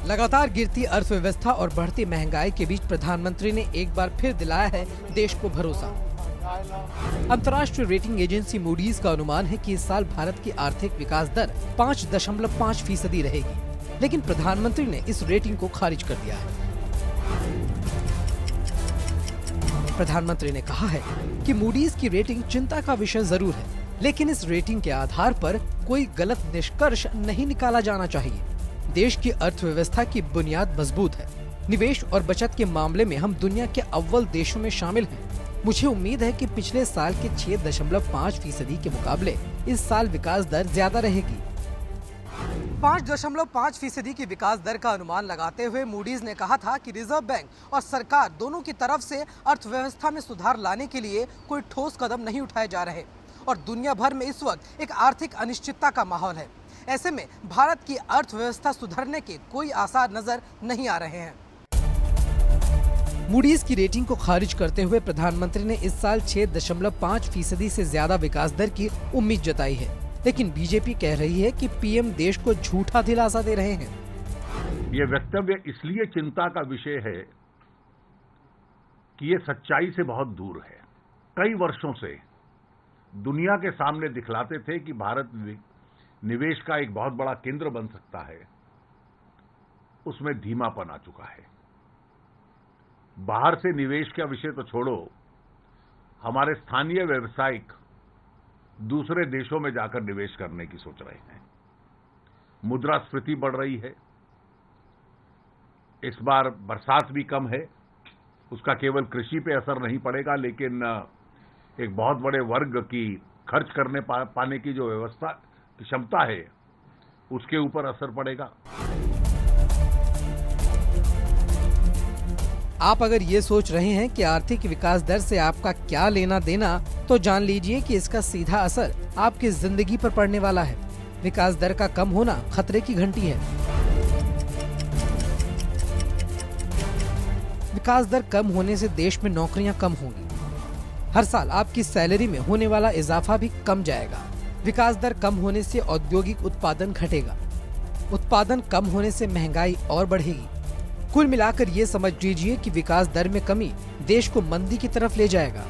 लगातार गिरती अर्थव्यवस्था और बढ़ती महंगाई के बीच प्रधानमंत्री ने एक बार फिर दिलाया है देश को भरोसा। अंतर्राष्ट्रीय रेटिंग एजेंसी मूडीज का अनुमान है कि इस साल भारत की आर्थिक विकास दर 5.5% रहेगी, लेकिन प्रधानमंत्री ने इस रेटिंग को खारिज कर दिया है। प्रधानमंत्री ने कहा है कि मूडीज की रेटिंग चिंता का विषय जरूर है, लेकिन इस रेटिंग के आधार पर कोई गलत निष्कर्ष नहीं निकाला जाना चाहिए। देश की अर्थव्यवस्था की बुनियाद मजबूत है। निवेश और बचत के मामले में हम दुनिया के अव्वल देशों में शामिल हैं। मुझे उम्मीद है कि पिछले साल के 6.5% के मुकाबले इस साल विकास दर ज्यादा रहेगी। 5.5% की विकास दर का अनुमान लगाते हुए मूडीज ने कहा था कि रिजर्व बैंक और सरकार दोनों की तरफ से अर्थव्यवस्था में सुधार लाने के लिए कोई ठोस कदम नहीं उठाए जा रहे और दुनिया भर में इस वक्त एक आर्थिक अनिश्चितता का माहौल है। ऐसे में भारत की अर्थव्यवस्था सुधरने के कोई आसार नजर नहीं आ रहे हैं। मूडीज की रेटिंग को खारिज करते हुए प्रधानमंत्री ने इस साल 6.5% से ज्यादा विकास दर की उम्मीद जताई है, लेकिन बीजेपी कह रही है कि पीएम देश को झूठा दिलासा दे रहे हैं। ये वक्तव्य इसलिए चिंता का विषय है कि ये सच्चाई से बहुत दूर है। कई वर्षों से दुनिया के सामने दिखलाते थे कि भारत निवेश का एक बहुत बड़ा केंद्र बन सकता है, उसमें धीमापन आ चुका है। बाहर से निवेश का विषय तो छोड़ो, हमारे स्थानीय व्यावसायिक दूसरे देशों में जाकर निवेश करने की सोच रहे हैं। मुद्रास्फीति बढ़ रही है। इस बार बरसात भी कम है। उसका केवल कृषि पे असर नहीं पड़ेगा, लेकिन एक बहुत बड़े वर्ग की खर्च करने पाने की जो व्यवस्था की क्षमता है, उसके ऊपर असर पड़ेगा। आप अगर ये सोच रहे हैं कि आर्थिक विकास दर से आपका क्या लेना देना, तो जान लीजिए कि इसका सीधा असर आपकी जिंदगी पर पड़ने वाला है। विकास दर का कम होना खतरे की घंटी है। विकास दर कम होने से देश में नौकरियां कम होंगी। हर साल आपकी सैलरी में होने वाला इजाफा भी कम जाएगा। विकास दर कम होने से औद्योगिक उत्पादन घटेगा। उत्पादन कम होने से महंगाई और बढ़ेगी। कुल मिलाकर ये समझ लीजिए कि विकास दर में कमी देश को मंदी की तरफ ले जाएगा।